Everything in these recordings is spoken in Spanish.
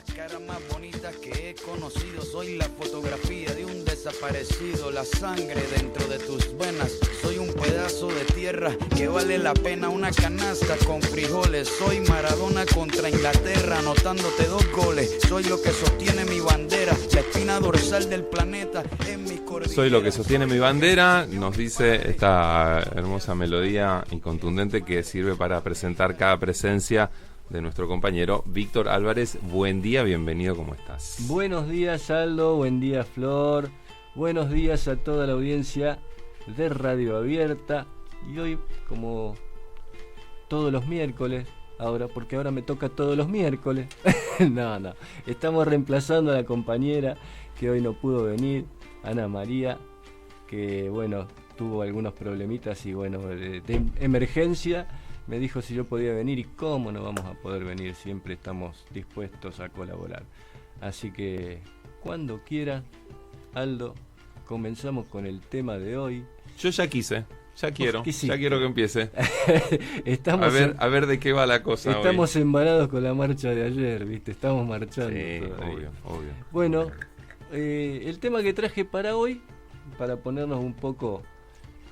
Las caras más bonitas que he conocido, soy la fotografía de un desaparecido, la sangre dentro de tus venas, soy un pedazo de tierra que vale la pena una canasta con frijoles, soy Maradona contra Inglaterra, anotándote 2 goles, soy lo que sostiene mi bandera, la espina dorsal del planeta en mi cordillera. Soy lo que sostiene mi bandera, nos dice esta hermosa melodía y contundente que sirve para presentar cada presencia de nuestro compañero Víctor Álvarez. Buen día, bienvenido, ¿cómo estás? Buenos días, Aldo, buen día, Flor, buenos días a toda la audiencia de Radio Abierta. Y hoy, como todos los miércoles, porque ahora me toca todos los miércoles, no, estamos reemplazando a la compañera que hoy no pudo venir, Ana María, que bueno, tuvo algunos problemitas y bueno, de emergencia. Me dijo si yo podía venir y cómo no vamos a poder venir, siempre estamos dispuestos a colaborar. Así que cuando quiera, Aldo, comenzamos con el tema de hoy. Yo ya quiero que empiece. a ver de qué va la cosa. Estamos embarados con la marcha de ayer, ¿viste? Estamos marchando. Sí, obvio. Bueno, el tema que traje para hoy, para ponernos un poco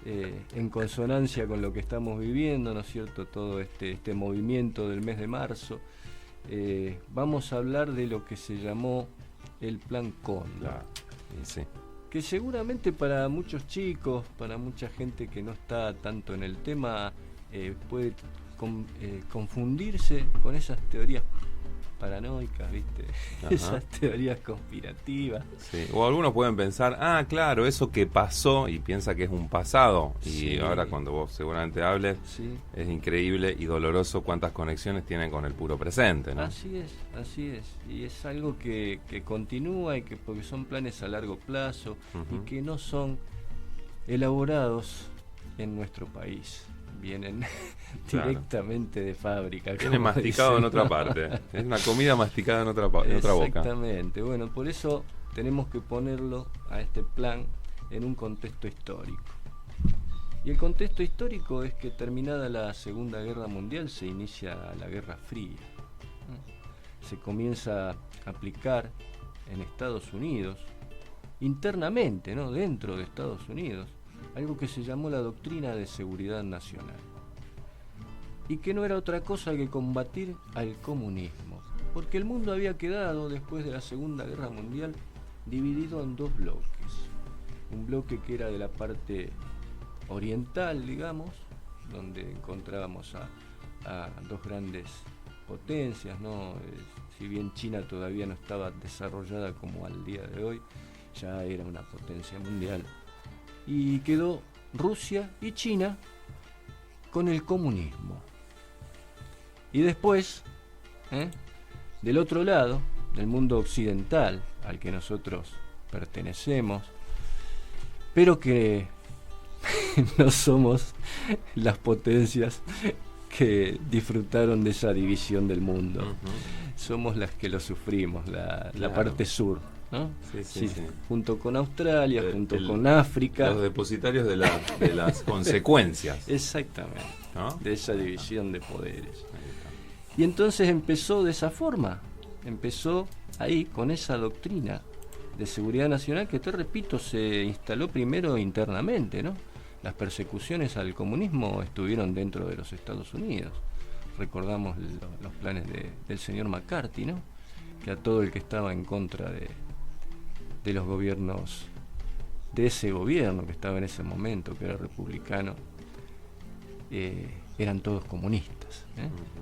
en consonancia con lo que estamos viviendo, ¿no es cierto? Todo este movimiento del mes de marzo. Vamos a hablar de lo que se llamó el Plan Cóndor. Sí. Que seguramente para muchos chicos, para mucha gente que no está tanto en el tema, puede confundirse con esas teorías paranoicas, ¿viste? Ajá. Esas teorías conspirativas. Sí. O algunos pueden pensar, claro, eso que pasó, y piensa que es un pasado. Y sí. Ahora cuando vos seguramente hables, sí, es increíble y doloroso cuántas conexiones tienen con el puro presente, ¿no? Así es. Y es algo que continúa y que porque son planes a largo plazo, uh-huh, y que no son elaborados en nuestro país. Vienen directamente de fábrica. Viene masticado en otra parte. Es una comida masticada en otra boca. Exactamente. Bueno, por eso tenemos que ponerlo a este plan en un contexto histórico. Y el contexto histórico es que terminada la Segunda Guerra Mundial se inicia la Guerra Fría. Se comienza a aplicar en Estados Unidos, internamente, ¿no? Dentro de Estados Unidos, algo que se llamó la Doctrina de Seguridad Nacional, y que no era otra cosa que combatir al comunismo, porque el mundo había quedado, después de la Segunda Guerra Mundial, dividido en 2 bloques. Un bloque que era de la parte oriental, digamos, donde encontrábamos a 2 grandes potencias, ¿no? Si bien China todavía no estaba desarrollada como al día de hoy, ya era una potencia mundial. Y quedó Rusia y China con el comunismo. Y después, del otro lado, del mundo occidental, al que nosotros pertenecemos, pero que no somos las potencias que disfrutaron de esa división del mundo. Uh-huh. Somos las que lo sufrimos, la parte sur, ¿no? Sí. Junto con Australia, junto con África. Los depositarios de las consecuencias. Exactamente, ¿no? De esa división de poderes. Y entonces empezó de esa forma. Empezó ahí con esa doctrina de seguridad nacional que, te repito, se instaló primero internamente, ¿no? Las persecuciones al comunismo estuvieron dentro de los Estados Unidos. Recordamos los planes del señor McCarthy, ¿no? Que a todo el que estaba en contra de los gobiernos, de ese gobierno que estaba en ese momento, que era republicano, eran todos comunistas,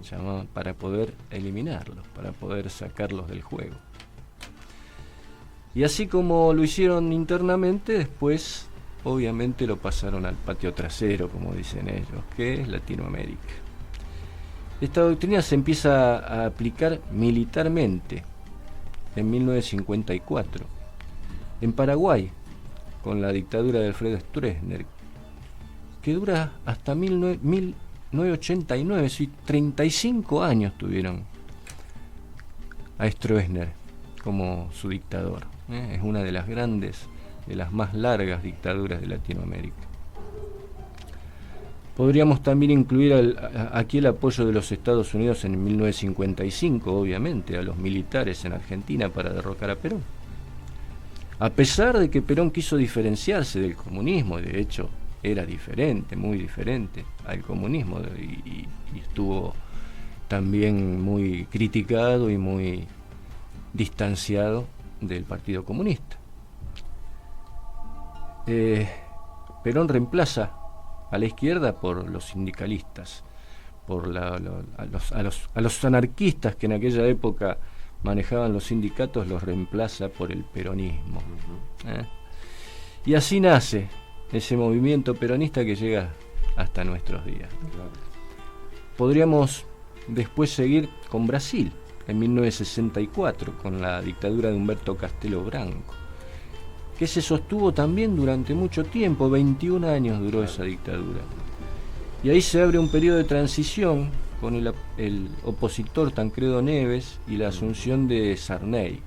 llamaban, para poder eliminarlos, para poder sacarlos del juego. Y así como lo hicieron internamente, después obviamente lo pasaron al patio trasero, como dicen ellos, que es Latinoamérica. Esta doctrina se empieza a aplicar militarmente en 1954, en Paraguay, con la dictadura de Alfredo Stroessner, que dura hasta 1989, sí, 35 años tuvieron a Stroessner como su dictador. Es una de las grandes, de las más largas dictaduras de Latinoamérica. Podríamos también incluir aquí el apoyo de los Estados Unidos en 1955, obviamente, a los militares en Argentina para derrocar a Perón. A pesar de que Perón quiso diferenciarse del comunismo, de hecho era diferente, muy diferente al comunismo, y estuvo también muy criticado y muy distanciado del Partido Comunista. Perón reemplaza a la izquierda por los sindicalistas, por a los anarquistas que en aquella época manejaban los sindicatos, los reemplaza por el peronismo. Y así nace ese movimiento peronista que llega hasta nuestros días. Podríamos después seguir con Brasil, en 1964, con la dictadura de Humberto Castelo Branco, que se sostuvo también durante mucho tiempo, 21 años duró esa dictadura. Y ahí se abre un periodo de transición con el opositor Tancredo Neves y la asunción de Sarney.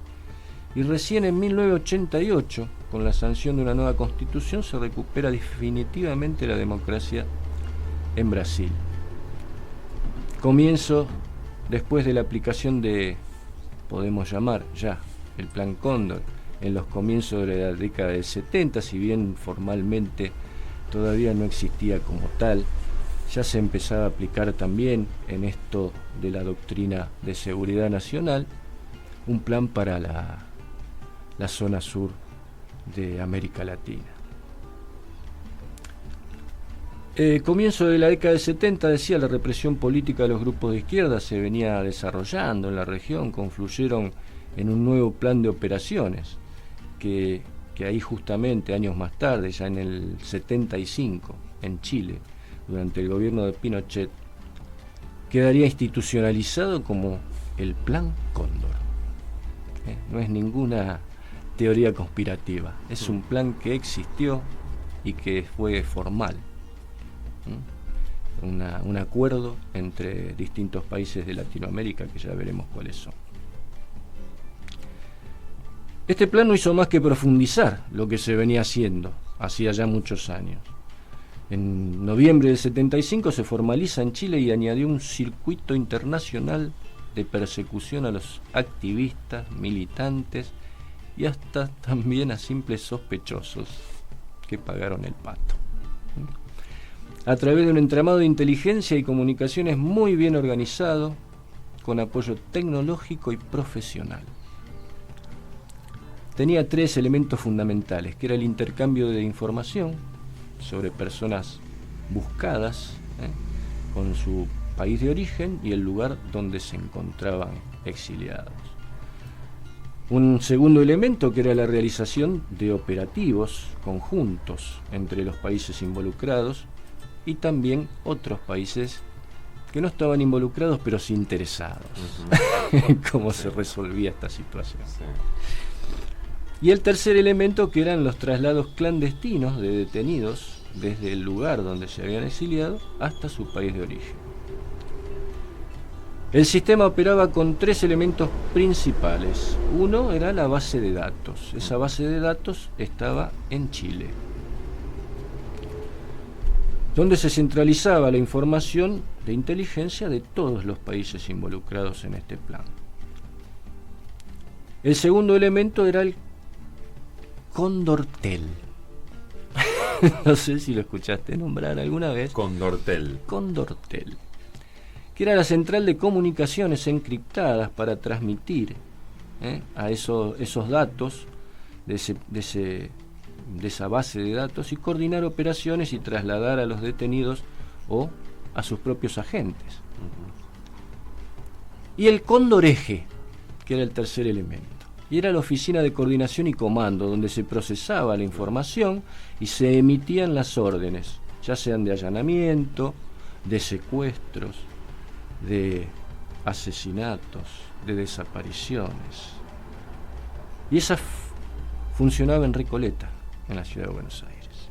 Y recién en 1988, con la sanción de una nueva constitución, se recupera definitivamente la democracia en Brasil. Comienzo, después de la aplicación de, podemos llamar ya, el Plan Cóndor, en los comienzos de la década del 70, si bien formalmente todavía no existía como tal, ya se empezaba a aplicar también en esto de la doctrina de seguridad nacional, un plan para la zona sur de América Latina. Comienzo de la década del 70, decía, la represión política de los grupos de izquierda se venía desarrollando en la región, confluyeron en un nuevo plan de operaciones, que ahí justamente años más tarde, ya en el 75, en Chile, durante el gobierno de Pinochet, quedaría institucionalizado como el Plan Cóndor. No es ninguna teoría conspirativa, es un plan que existió y que fue formal. Un acuerdo entre distintos países de Latinoamérica, que ya veremos cuáles son. Este plan no hizo más que profundizar lo que se venía haciendo hacía ya muchos años. En noviembre del 75 se formaliza en Chile y añadió un circuito internacional de persecución a los activistas, militantes y hasta también a simples sospechosos que pagaron el pato. A través de un entramado de inteligencia y comunicaciones muy bien organizado, con apoyo tecnológico y profesional. Tenía 3 elementos fundamentales, que era el intercambio de información sobre personas buscadas, con su país de origen y el lugar donde se encontraban exiliados. Un segundo elemento, que era la realización de operativos conjuntos entre los países involucrados y también otros países que no estaban involucrados pero sí interesados en cómo se resolvía esta situación. Y el tercer elemento, que eran los traslados clandestinos de detenidos desde el lugar donde se habían exiliado hasta su país de origen. El sistema operaba con 3 elementos principales. Uno era la base de datos. Esa base de datos estaba en Chile, donde se centralizaba la información de inteligencia de todos los países involucrados en este plan. El segundo elemento era el Condortel. No sé si lo escuchaste nombrar alguna vez. Condortel, que era la central de comunicaciones encriptadas para transmitir a esos datos de esa base de datos y coordinar operaciones y trasladar a los detenidos o a sus propios agentes. Y el Condoreje, que era el tercer elemento, y era la oficina de coordinación y comando, donde se procesaba la información y se emitían las órdenes, ya sean de allanamiento, de secuestros, de asesinatos, de desapariciones. Y esa funcionaba en Recoleta, en la ciudad de Buenos Aires.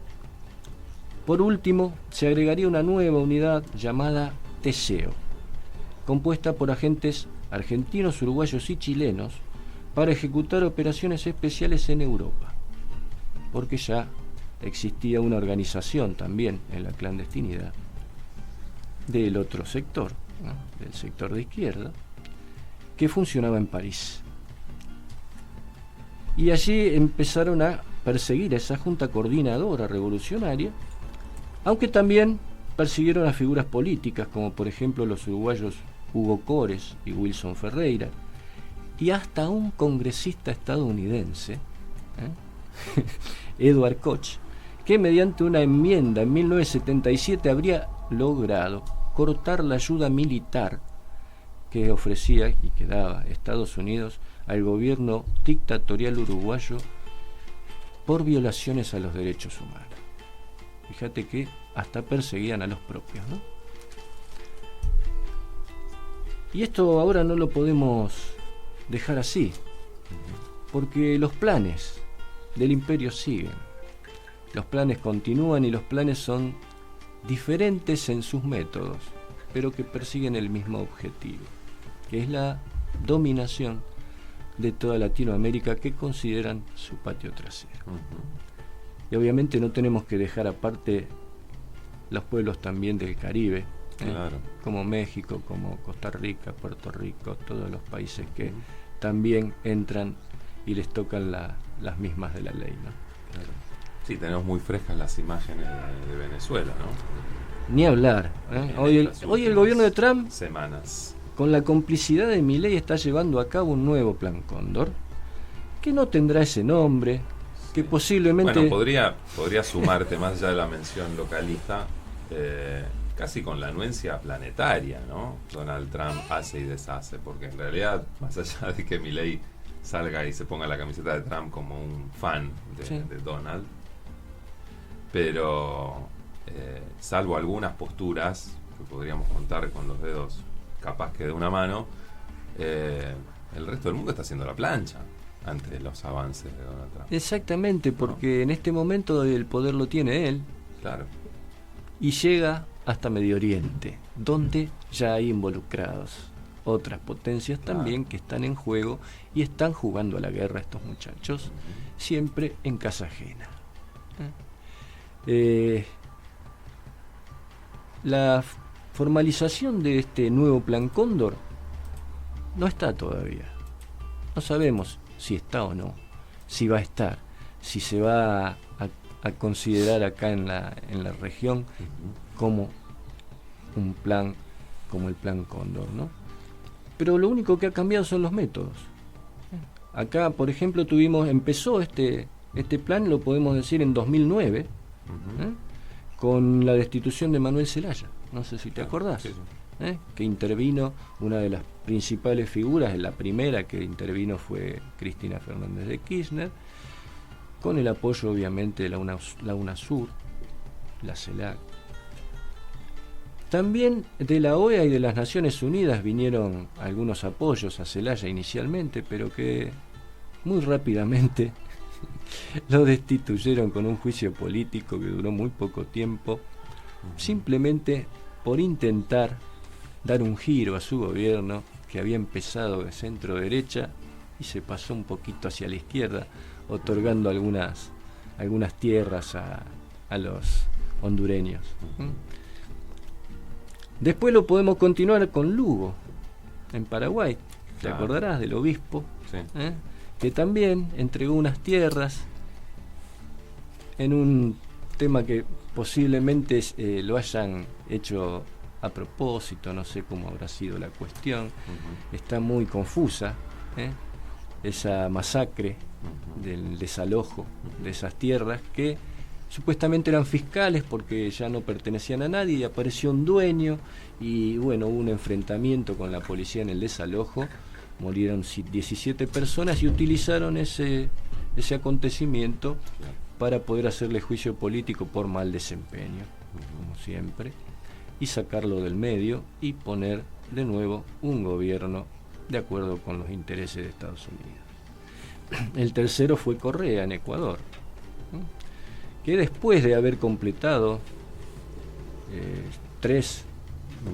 Por último, se agregaría una nueva unidad llamada Teseo, compuesta por agentes argentinos, uruguayos y chilenos, para ejecutar operaciones especiales en Europa, porque ya existía una organización también en la clandestinidad del otro sector, ¿no? Del sector de izquierda, que funcionaba en París. Y allí empezaron a perseguir a esa junta coordinadora revolucionaria, aunque también persiguieron a figuras políticas, como por ejemplo los uruguayos Hugo Cores y Wilson Ferreira, y hasta un congresista estadounidense, Edward Koch, que mediante una enmienda en 1977 habría logrado cortar la ayuda militar que ofrecía y que daba Estados Unidos al gobierno dictatorial uruguayo por violaciones a los derechos humanos. Fíjate que hasta perseguían a los propios, ¿no? Y esto ahora no lo podemos dejar así, porque los planes del imperio siguen. Los planes continúan y los planes son diferentes en sus métodos, pero que persiguen el mismo objetivo, que es la dominación de toda Latinoamérica, que consideran su patio trasero. Y obviamente no tenemos que dejar aparte los pueblos también del Caribe, claro, como México, como Costa Rica, Puerto Rico, todos los países que también entran y les tocan las mismas de la ley, ¿no? Claro. Sí, tenemos muy frescas las imágenes de Venezuela, ¿no? Ni hablar, ¿eh? Hoy el gobierno de Trump, semanas, con la complicidad de Milei, está llevando a cabo un nuevo plan Cóndor, que no tendrá ese nombre, que posiblemente... Bueno, podría sumarte, más allá de la mención localista, casi con la anuencia planetaria, ¿no? Donald Trump hace y deshace, porque en realidad, más allá de que Milei salga y se ponga la camiseta de Trump como un fan de Donald, pero salvo algunas posturas que podríamos contar con los dedos capaz que de una mano, el resto del mundo está haciendo la plancha ante los avances de Donald Trump. Exactamente, porque en este momento el poder lo tiene él. Claro. Y llega hasta Medio Oriente, donde ya hay involucrados otras potencias también que están en juego y están jugando a la guerra estos muchachos, siempre en casa ajena. La formalización de este nuevo plan Cóndor no está todavía. No sabemos si está o no, si va a estar, si se va a considerar acá en la región como un plan, como el plan Cóndor, ¿no? Pero lo único que ha cambiado son los métodos. Acá, por ejemplo, empezó este plan, lo podemos decir, en 2009, con la destitución de Manuel Zelaya. No sé si te acordás. Sí. Que intervino una de las principales figuras, la primera que intervino fue Cristina Fernández de Kirchner, con el apoyo obviamente de la UNASUR, la CELAC. También de la OEA y de las Naciones Unidas vinieron algunos apoyos a Zelaya inicialmente, pero que muy rápidamente lo destituyeron con un juicio político que duró muy poco tiempo, simplemente por intentar dar un giro a su gobierno, que había empezado de centro derecha y se pasó un poquito hacia la izquierda, otorgando algunas tierras a los hondureños. Después lo podemos continuar con Lugo, en Paraguay. ¿Te acordarás del obispo? Sí. Que también entregó unas tierras en un tema que posiblemente lo hayan hecho a propósito, no sé cómo habrá sido la cuestión. Está muy confusa esa masacre del desalojo de esas tierras que supuestamente eran fiscales porque ya no pertenecían a nadie, y apareció un dueño y bueno, hubo un enfrentamiento con la policía en el desalojo, murieron 17 personas y utilizaron ese acontecimiento para poder hacerle juicio político por mal desempeño, como siempre, y sacarlo del medio y poner de nuevo un gobierno de acuerdo con los intereses de Estados Unidos. El tercero fue Correa en Ecuador, que después de haber completado 3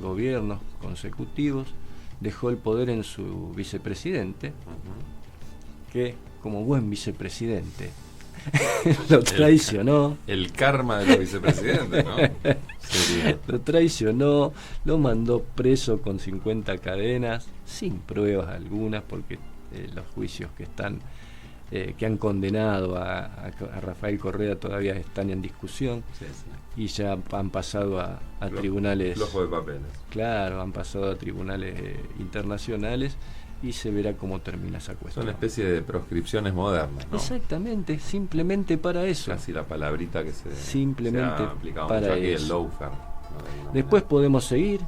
gobiernos consecutivos, dejó el poder en su vicepresidente, que como buen vicepresidente lo traicionó. El karma de los vicepresidentes, ¿no? Sería. Lo traicionó, lo mandó preso con 50 cadenas, sin pruebas algunas, porque los juicios que han condenado a Rafael Correa todavía están en discusión. Sí. Y ya han pasado a tribunales. Flojo de papeles. Claro, han pasado a tribunales internacionales y se verá cómo termina esa Son cuestión. una especie de proscripciones modernas, ¿no? Exactamente, simplemente para eso. Casi la palabrita que se Simplemente ha aplicado para mucho aquí, eso. el lawfare, ¿no? Después podemos seguir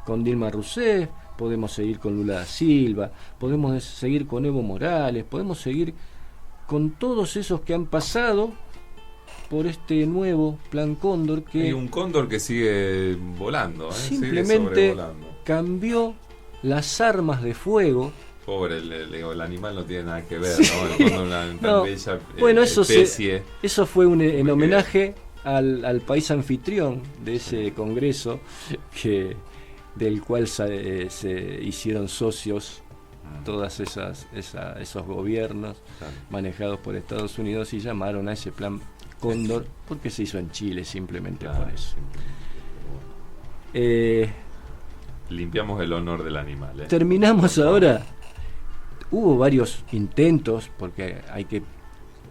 con Dilma Rousseff, podemos seguir con Lula da Silva, podemos seguir con Evo Morales, podemos seguir con todos esos que han pasado por este nuevo Plan Cóndor, que Hay un cóndor que sigue volando, simplemente sigue sobrevolando. cambió las armas de fuego. Pobre, el animal no tiene nada que ver, ¿no? El cóndor, una tan No. bella Bueno, especie. eso fue en Porque- homenaje al país anfitrión de ese congreso, del cual se hicieron socios todas esos gobiernos Claro. manejados por Estados Unidos, y llamaron a ese Plan Cóndor porque se hizo en Chile, simplemente Claro, por eso. simplemente. Limpiamos el honor del animal, ¿eh? Terminamos ahora. Hubo varios intentos, porque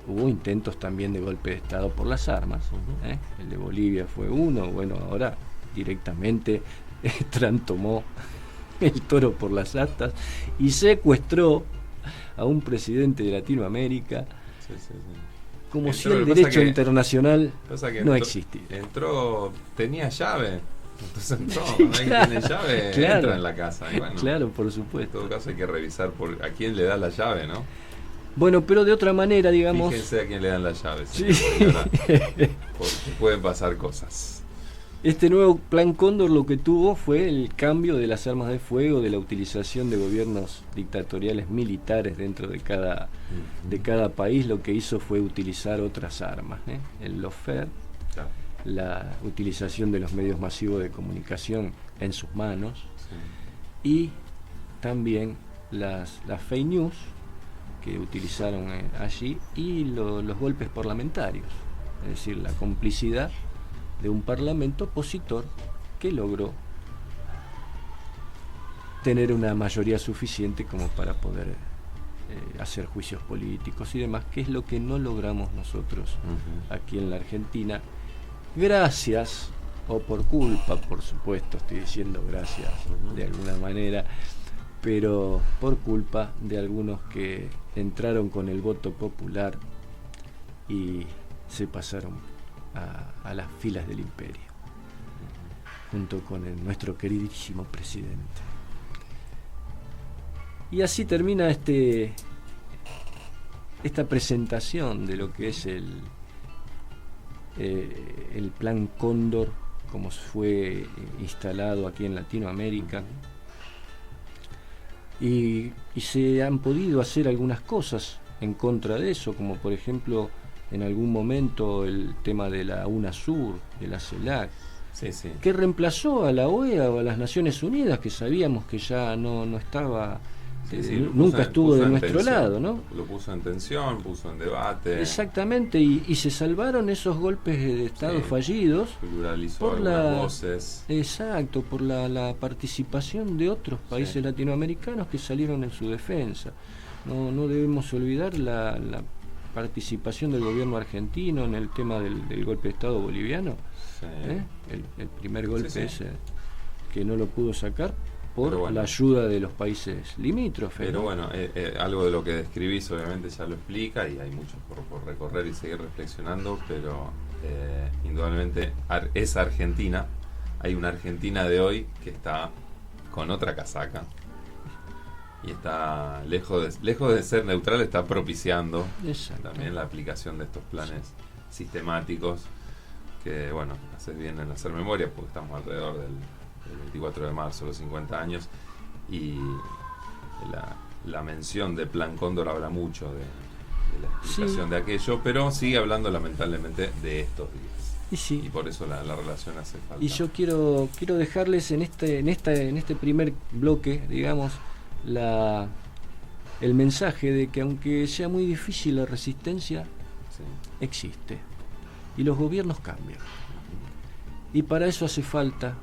hubo intentos también de golpe de Estado por las armas. Ujú. El de Bolivia fue uno. Bueno, ahora directamente Trump tomó el toro por las astas y secuestró a un presidente de Latinoamérica, Sí. como Entró, si el lo que pasa derecho que- internacional Pasa que no entró- existiera. tenía llave. Entonces entró, cuando alguien tiene llave, Claro. entra en la casa. Y bueno, Claro, por en supuesto. todo caso hay que revisar a quién le da la llave, ¿no? Bueno, pero de otra manera, digamos. Fíjense a quién le dan la llave, Sí. señora, porque pueden pasar cosas. Este nuevo Plan Cóndor lo que tuvo fue el cambio de las armas de fuego, de la utilización de gobiernos dictatoriales militares dentro de cada país. Lo que hizo fue utilizar otras armas, el lawfare, Claro, la utilización de los medios masivos de comunicación en sus manos, sí. y también las fake news que utilizaron allí, y los golpes parlamentarios, es decir, la complicidad de un parlamento opositor que logró tener una mayoría suficiente como para poder hacer juicios políticos y demás, que es lo que no logramos nosotros Ujú. aquí en la Argentina, gracias, o por culpa, por supuesto, estoy diciendo gracias de alguna manera, pero por culpa de algunos que entraron con el voto popular y se pasaron a las filas del imperio, junto con nuestro queridísimo presidente. Y así termina esta presentación de lo que es el Plan Cóndor, como fue instalado aquí en Latinoamérica. Y se han podido hacer algunas cosas en contra de eso, como por ejemplo en algún momento el tema de la UNASUR, de la CELAC, Sí, sí. que reemplazó a la OEA o a las Naciones Unidas, que sabíamos que ya no estaba, Sí, sí, lo nunca puso estuvo de en nuestro tensión. lado, ¿no? Lo puso en tensión, puso en debate. Exactamente, y se salvaron esos golpes de Estado Sí. fallidos. Pluralizó Por algunas voces. Exacto, por la participación de otros países Sí. latinoamericanos que salieron en su defensa. No debemos olvidar la participación del gobierno argentino en el tema del golpe de Estado boliviano, Sí. el primer golpe Sí, sí. ese que no lo pudo sacar por Pero bueno. la ayuda de los países limítrofes. Pero ¿no? bueno, algo de lo que describís obviamente ya lo explica y hay mucho por recorrer y seguir reflexionando, pero indudablemente esa Argentina, hay una Argentina de hoy que está con otra casaca y está lejos de ser neutral, está propiciando Exacto. también la aplicación de estos planes sistemáticos que, bueno, haces bien en hacer memoria porque estamos alrededor del 24 de marzo, los 50 años, y la mención de Plan Cóndor habla mucho de la explicación Sí. de aquello, pero sigue hablando lamentablemente de estos días. Y sí. Y por eso la relación hace falta. Y yo quiero dejarles en este primer bloque, digamos, el mensaje de que aunque sea muy difícil la resistencia, Sí. existe. Y los gobiernos cambian. Y para eso hace falta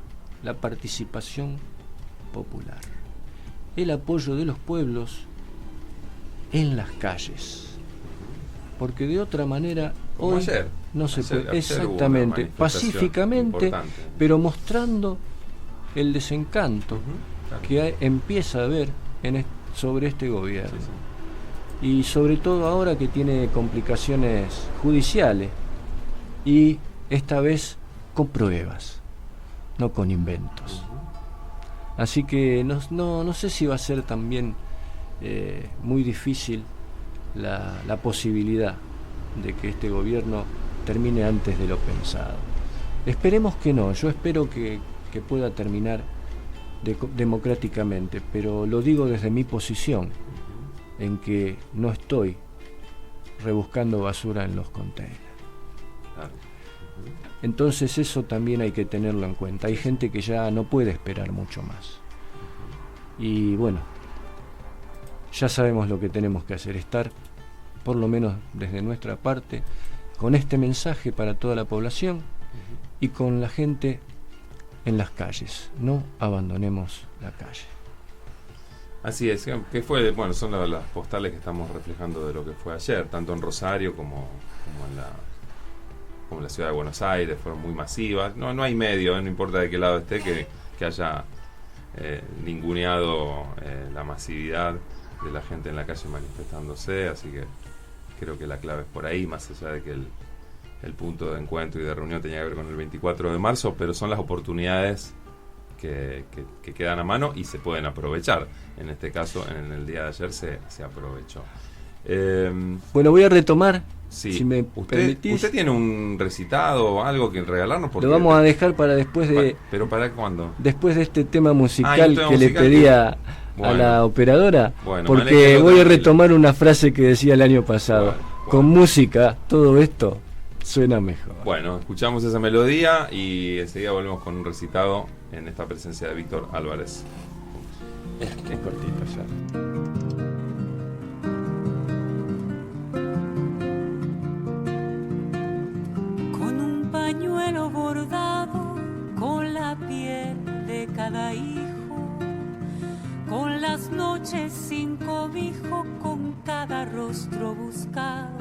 la participación popular, el apoyo de los pueblos en las calles. Porque de otra manera Como hoy ayer. no se Ayer puede, hubo una exactamente, manifestación pacíficamente, importante. pero mostrando el desencanto Claro. que empieza a haber sobre este gobierno. Sí, sí. Y sobre todo ahora que tiene complicaciones judiciales, y esta vez con pruebas, no con inventos. Así que no sé si va a ser también muy difícil la posibilidad de que este gobierno termine antes de lo pensado. Esperemos que no, yo espero que pueda terminar democráticamente, pero lo digo desde mi posición, en que no estoy rebuscando basura en los containers. Claro. Entonces eso también hay que tenerlo en cuenta. Hay gente que ya no puede esperar mucho más. Y bueno, ya sabemos lo que tenemos que hacer, estar, por lo menos desde nuestra parte, con este mensaje para toda la población y con la gente en las calles. No abandonemos la calle. Así es, que fue, bueno, son las postales que estamos reflejando de lo que fue ayer, tanto en Rosario como en la ciudad de Buenos Aires, fueron muy masivas. No hay medio, no importa de qué lado esté, que haya ninguneado la masividad de la gente en la calle manifestándose, así que creo que la clave es por ahí, más allá de que el punto de encuentro y de reunión tenía que ver con el 24 de marzo, pero son las oportunidades que quedan a mano y se pueden aprovechar. En este caso, en el día de ayer se aprovechó. Bueno, voy a retomar, Sí. si me permitís. ¿Usted tiene un recitado o algo que regalarnos? Porque Lo vamos a dejar para después de... ¿Pero para cuándo? Después de este tema musical un tema que le musical pedí que- a Bueno. la operadora, Bueno, porque manéjelo voy a tranquilo. retomar una frase que decía el año pasado. Bueno. Con música, todo esto suena mejor. Bueno, escuchamos esa melodía y enseguida volvemos con un recitado en esta presencia de Víctor Álvarez. Es cortito ya. Con un pañuelo bordado, con la piel de cada hijo, con las noches sin cobijo, con cada rostro buscado,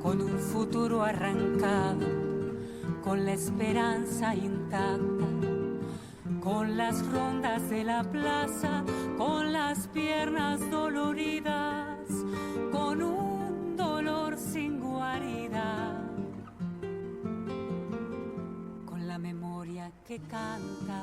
con un futuro arrancado, con la esperanza intacta, con las rondas de la plaza, con las piernas doloridas, con un dolor sin guarida, con la memoria que canta.